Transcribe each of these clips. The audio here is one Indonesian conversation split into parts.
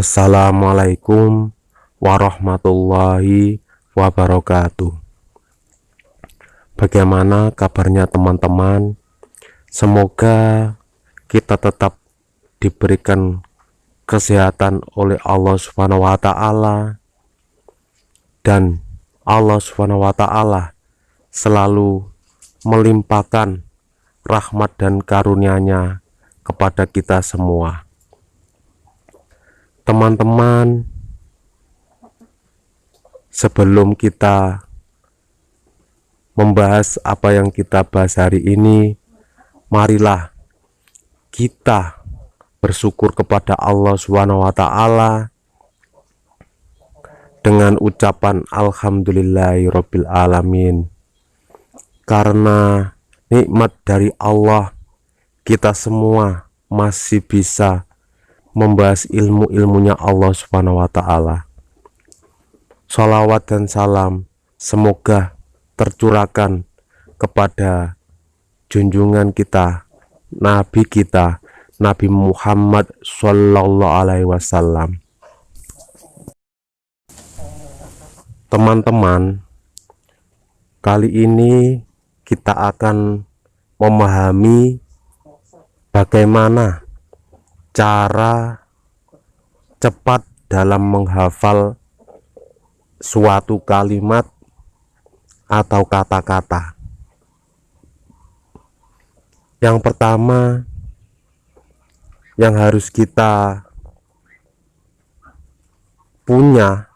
Assalamualaikum warahmatullahi wabarakatuh. Bagaimana kabarnya teman-teman? Semoga kita tetap diberikan kesehatan oleh Allah Subhanahu wa taala, dan Allah Subhanahu wa taala selalu melimpahkan rahmat dan karunia-Nya kepada kita semua. Teman-teman, sebelum kita membahas apa yang kita bahas hari ini, marilah kita bersyukur kepada Allah Subhanahu wa taala dengan ucapan alhamdulillahirabbil alamin. Karena nikmat dari Allah, kita semua masih bisa membahas ilmu-ilmunya Allah Subhanahu wa taala. Sholawat dan salam semoga tercurahkan kepada junjungan kita, Nabi kita, Nabi Muhammad Sallallahu Alaihi Wasallam. Teman-teman, kali ini kita akan memahami bagaimana cara cepat dalam menghafal suatu kalimat atau kata-kata. Yang pertama yang harus kita punya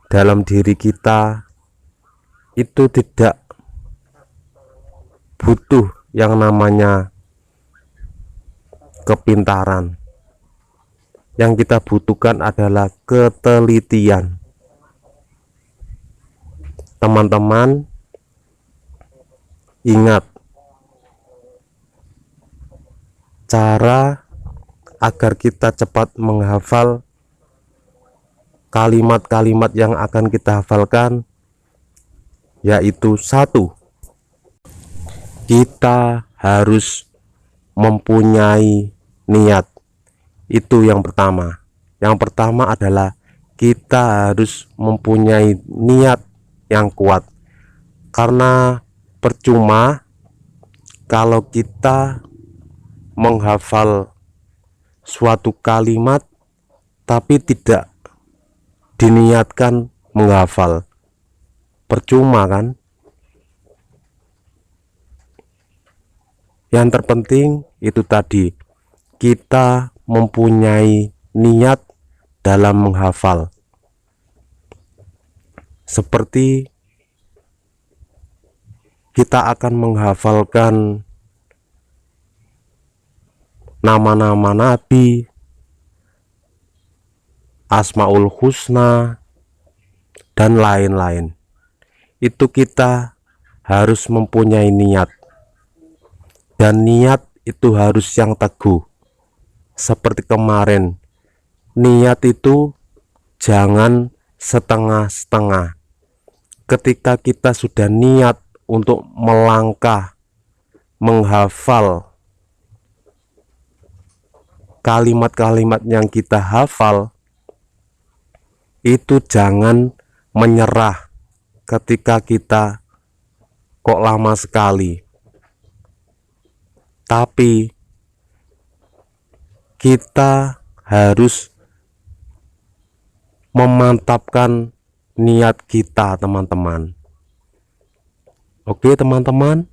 dalam diri kita itu tidak butuh yang namanya kepintaran. Yang kita butuhkan adalah ketelitian. Teman-teman, ingat, cara agar kita cepat menghafal kalimat-kalimat yang akan kita hafalkan yaitu satu, kita harus mempunyai niat. Itu yang pertama. Yang pertama adalah kita harus mempunyai niat yang kuat, karena percuma kalau kita menghafal suatu kalimat tapi tidak diniatkan menghafal. Percuma kan? Yang terpenting itu tadi, kita mempunyai niat dalam menghafal. Seperti kita akan menghafalkan nama-nama Nabi, Asmaul Husna, dan lain-lain. Itu kita harus mempunyai niat, dan niat itu harus yang teguh. Seperti kemarin, niat itu jangan setengah-setengah. Ketika kita sudah niat untuk melangkah menghafal kalimat-kalimat yang kita hafal, itu jangan menyerah ketika kita kok lama sekali. Tapi kita harus memantapkan niat kita, teman-teman. Oke, teman-teman,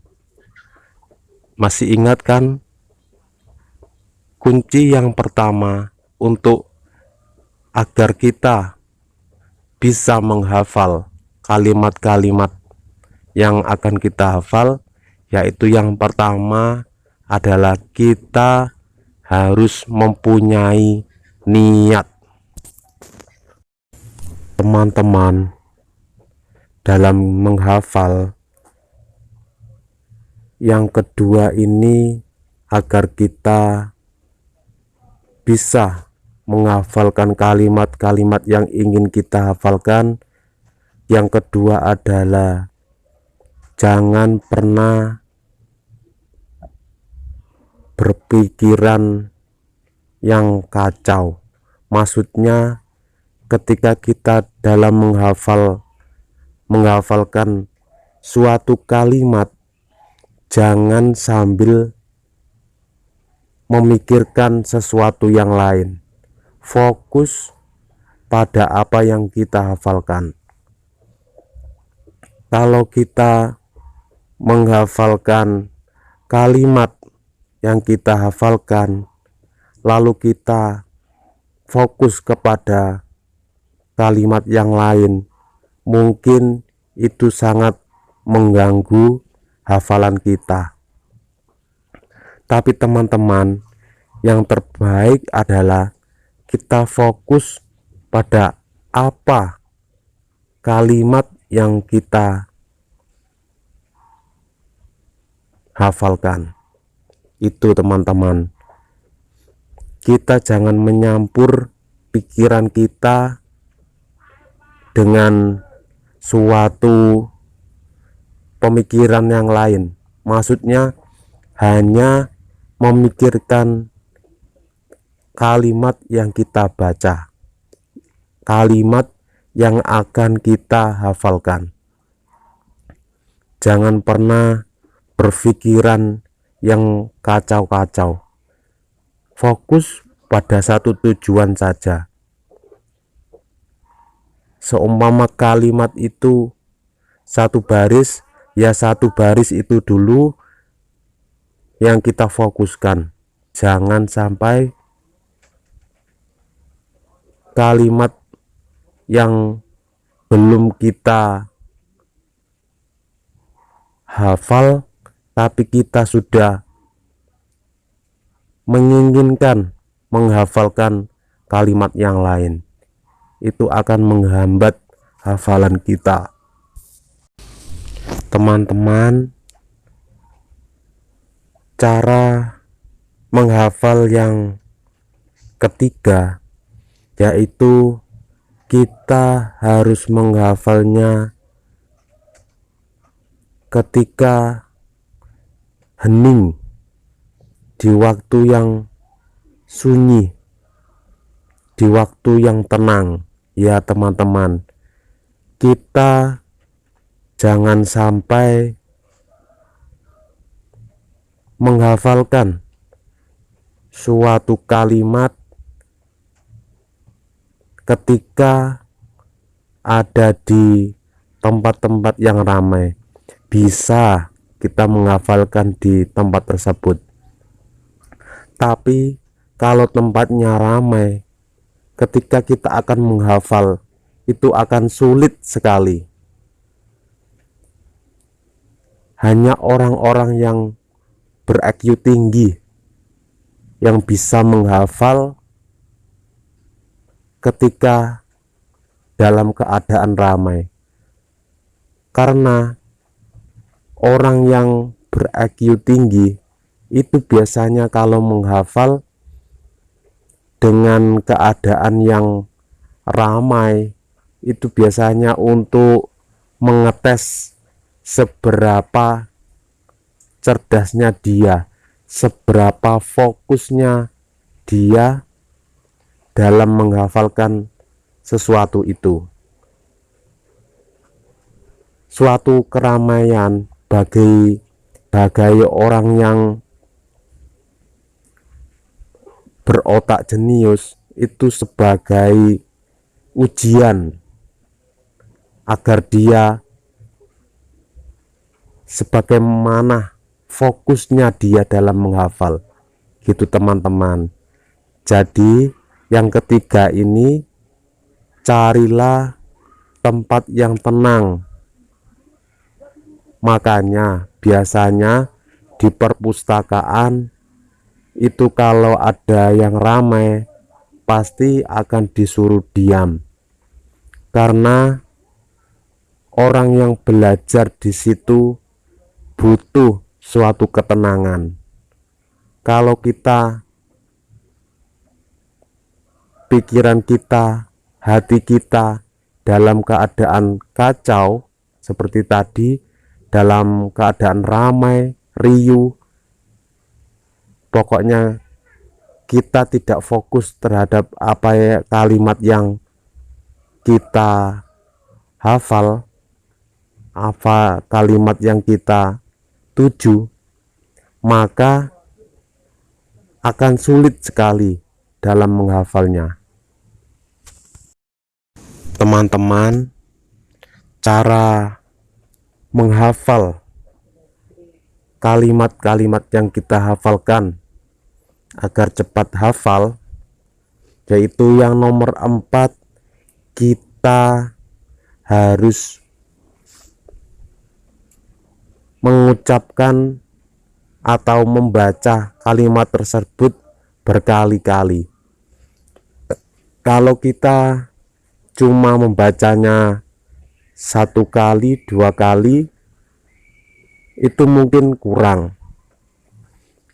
masih ingat kan kunci yang pertama untuk agar kita bisa menghafal kalimat-kalimat yang akan kita hafal, yaitu yang pertama adalah kita harus mempunyai niat. Teman-teman, dalam menghafal yang kedua ini, agar kita bisa menghafalkan kalimat-kalimat yang ingin kita hafalkan, yang kedua adalah jangan pernah berpikiran yang kacau. Maksudnya ketika kita dalam menghafalkan suatu kalimat, jangan sambil memikirkan sesuatu yang lain. Fokus pada apa yang kita hafalkan. Kalau kita menghafalkan kalimat yang kita hafalkan, lalu kita fokus kepada kalimat yang lain, mungkin itu sangat mengganggu hafalan kita. Tapi teman-teman, yang terbaik adalah kita fokus pada apa kalimat yang kita hafalkan. Itu teman-teman, kita jangan menyampur pikiran kita dengan suatu pemikiran yang lain. Maksudnya hanya memikirkan kalimat yang kita baca, kalimat yang akan kita hafalkan. Jangan pernah berpikiran yang kacau-kacau. Fokus pada satu tujuan saja. Seumpama kalimat itu satu baris, ya satu baris itu dulu yang kita fokuskan. Jangan sampai kalimat yang belum kita hafal tapi kita sudah menginginkan menghafalkan kalimat yang lain, itu akan menghambat hafalan kita. Teman-teman, cara menghafal yang ketiga yaitu kita harus menghafalnya ketika hening, di waktu yang sunyi, di waktu yang tenang. Ya teman-teman, kita jangan sampai menghafalkan suatu kalimat ketika ada di tempat-tempat yang ramai. Bisa kita menghafalkan di tempat tersebut, tapi kalau tempatnya ramai, ketika kita akan menghafal itu akan sulit sekali. Hanya orang-orang yang ber-IQ tinggi yang bisa menghafal ketika dalam keadaan ramai, karena orang yang ber-IQ tinggi itu biasanya kalau menghafal dengan keadaan yang ramai, itu biasanya untuk mengetes seberapa cerdasnya dia, seberapa fokusnya dia dalam menghafalkan sesuatu itu. Suatu keramaian bagai orang yang berotak jenius itu sebagai ujian agar dia sebagaimana fokusnya dia dalam menghafal, gitu teman-teman. Jadi yang ketiga ini, carilah tempat yang tenang. Makanya biasanya di perpustakaan itu kalau ada yang ramai pasti akan disuruh diam, karena orang yang belajar di situ butuh suatu ketenangan. Kalau kita, pikiran kita, hati kita dalam keadaan kacau seperti tadi, dalam keadaan ramai, riuh, pokoknya kita tidak fokus terhadap apa ya kalimat yang kita hafal, apa kalimat yang kita tuju, maka akan sulit sekali dalam menghafalnya. Teman-teman, cara menghafal kalimat-kalimat yang kita hafalkan agar cepat hafal, yaitu yang nomor 4, kita harus mengucapkan atau membaca kalimat tersebut berkali-kali. Kalau kita cuma membacanya 1 kali, 2 kali, itu mungkin kurang,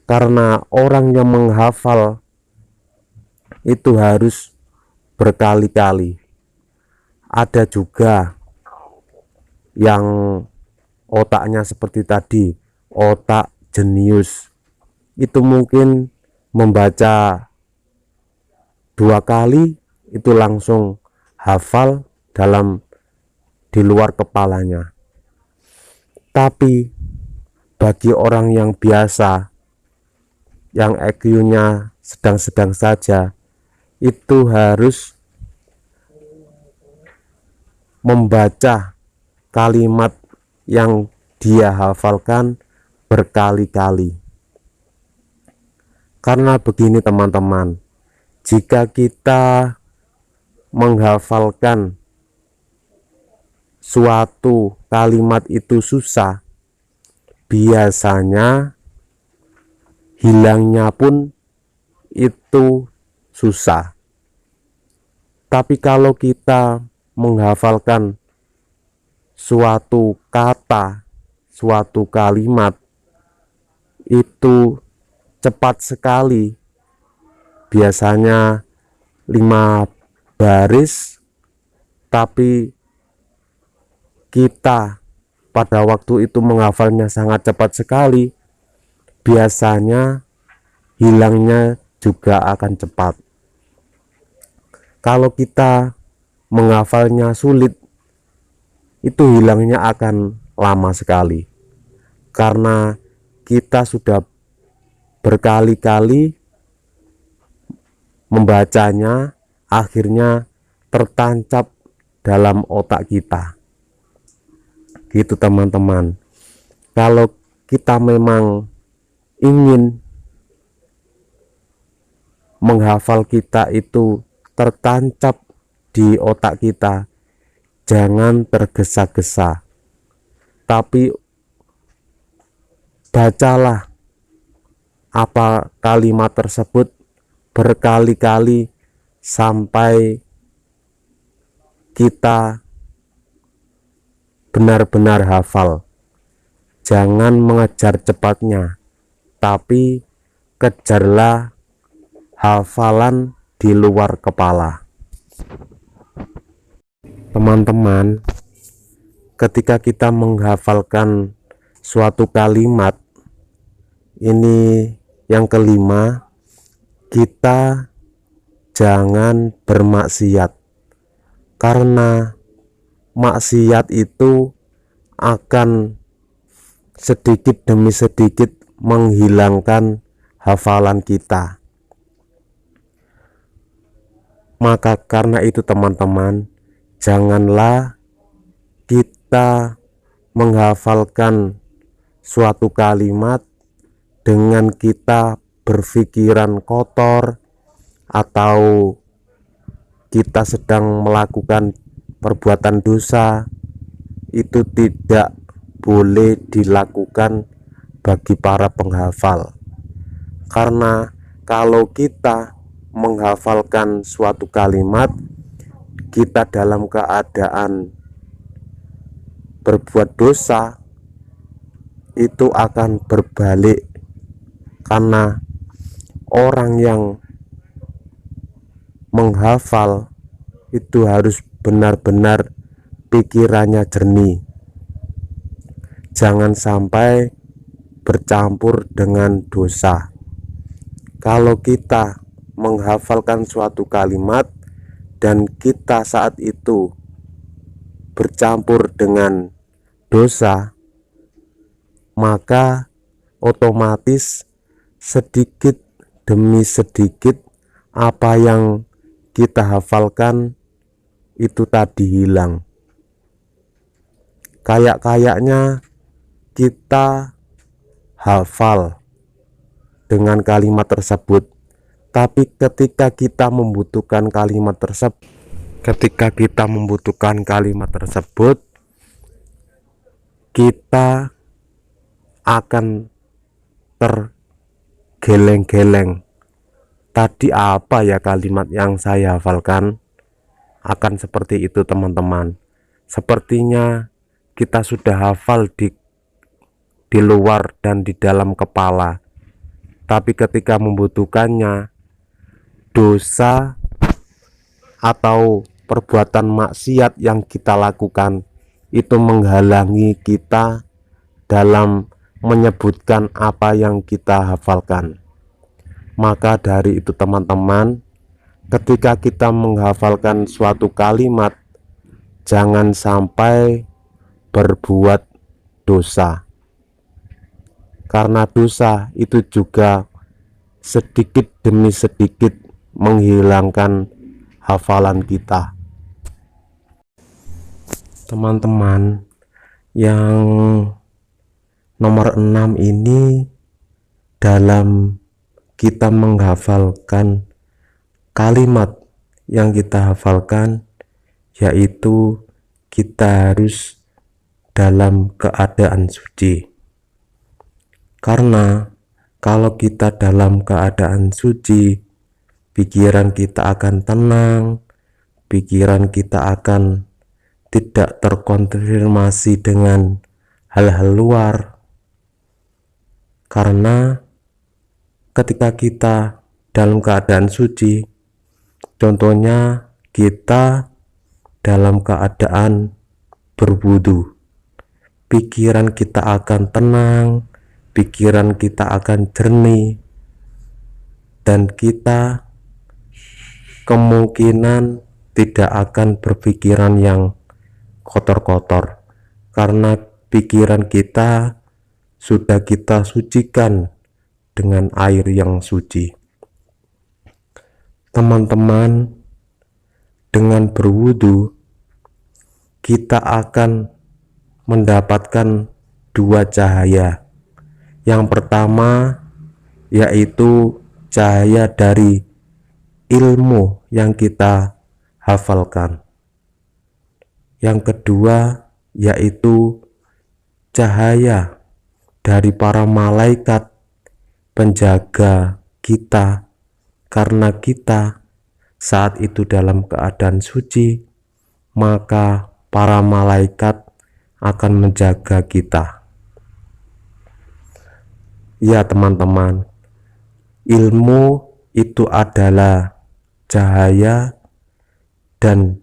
karena orang yang menghafal itu harus berkali-kali. Ada juga yang otaknya seperti tadi, otak jenius, itu mungkin membaca 2 kali itu langsung hafal di luar kepalanya. Tapi bagi orang yang biasa, yang IQ-nya sedang-sedang saja, itu harus membaca kalimat yang dia hafalkan berkali-kali. Karena begini teman-teman, jika kita menghafalkan suatu kalimat itu susah, biasanya hilangnya pun itu susah. Tapi kalau kita menghafalkan suatu kata, suatu kalimat, itu cepat sekali, biasanya 5 baris, tapi kita pada waktu itu menghafalnya sangat cepat sekali, biasanya hilangnya juga akan cepat. Kalau kita menghafalnya sulit, itu hilangnya akan lama sekali, karena kita sudah berkali-kali membacanya, akhirnya tertancap dalam otak kita. Gitu teman-teman. Kalau kita memang ingin menghafal kita itu tertancap di otak kita, jangan tergesa-gesa, tapi bacalah apa kalimat tersebut berkali-kali sampai kita benar-benar hafal. Jangan mengejar cepatnya, tapi kejarlah hafalan di luar kepala. Teman-teman, ketika kita menghafalkan suatu kalimat, ini yang kelima, kita jangan bermaksiat, karena maksiat itu akan sedikit demi sedikit menghilangkan hafalan kita. Maka karena itu teman-teman, janganlah kita menghafalkan suatu kalimat dengan kita berpikiran kotor, atau kita sedang melakukan perbuatan dosa. Itu tidak boleh dilakukan bagi para penghafal, karena kalau kita menghafalkan suatu kalimat, kita dalam keadaan berbuat dosa, itu akan berbalik, karena orang yang menghafal itu harus benar-benar pikirannya jernih, jangan sampai bercampur dengan dosa. Kalau kita menghafalkan suatu kalimat dan kita saat itu bercampur dengan dosa, maka otomatis sedikit demi sedikit apa yang kita hafalkan itu tadi hilang. Kayaknya kita hafal dengan kalimat tersebut, tapi ketika kita membutuhkan kalimat tersebut, kita akan tergeleng-geleng. Tadi apa ya kalimat yang saya hafalkan? Akan seperti itu teman-teman. Sepertinya kita sudah hafal di luar dan di dalam kepala, tapi ketika membutuhkannya, dosa atau perbuatan maksiat yang kita lakukan itu menghalangi kita dalam menyebutkan apa yang kita hafalkan. Maka dari itu teman-teman, ketika kita menghafalkan suatu kalimat, jangan sampai berbuat dosa, karena dosa itu juga sedikit demi sedikit menghilangkan hafalan kita. Teman-teman, yang nomor 6 ini dalam kita menghafalkan kalimat yang kita hafalkan, yaitu kita harus dalam keadaan suci. Karena kalau kita dalam keadaan suci, pikiran kita akan tenang, pikiran kita akan tidak terkonfirmasi dengan hal-hal luar. Karena ketika kita dalam keadaan suci, contohnya kita dalam keadaan berwudu, pikiran kita akan tenang, pikiran kita akan jernih, dan kita kemungkinan tidak akan berpikiran yang kotor-kotor, karena pikiran kita sudah kita sucikan dengan air yang suci. Teman-teman, dengan berwudu kita akan mendapatkan dua cahaya. Yang pertama yaitu cahaya dari ilmu yang kita hafalkan. Yang kedua yaitu cahaya dari para malaikat penjaga kita, karena kita saat itu dalam keadaan suci, maka para malaikat akan menjaga kita. Ya teman-teman, ilmu itu adalah cahaya, dan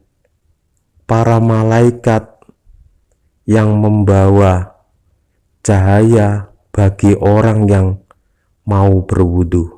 para malaikat yang membawa cahaya bagi orang yang mau berwudu.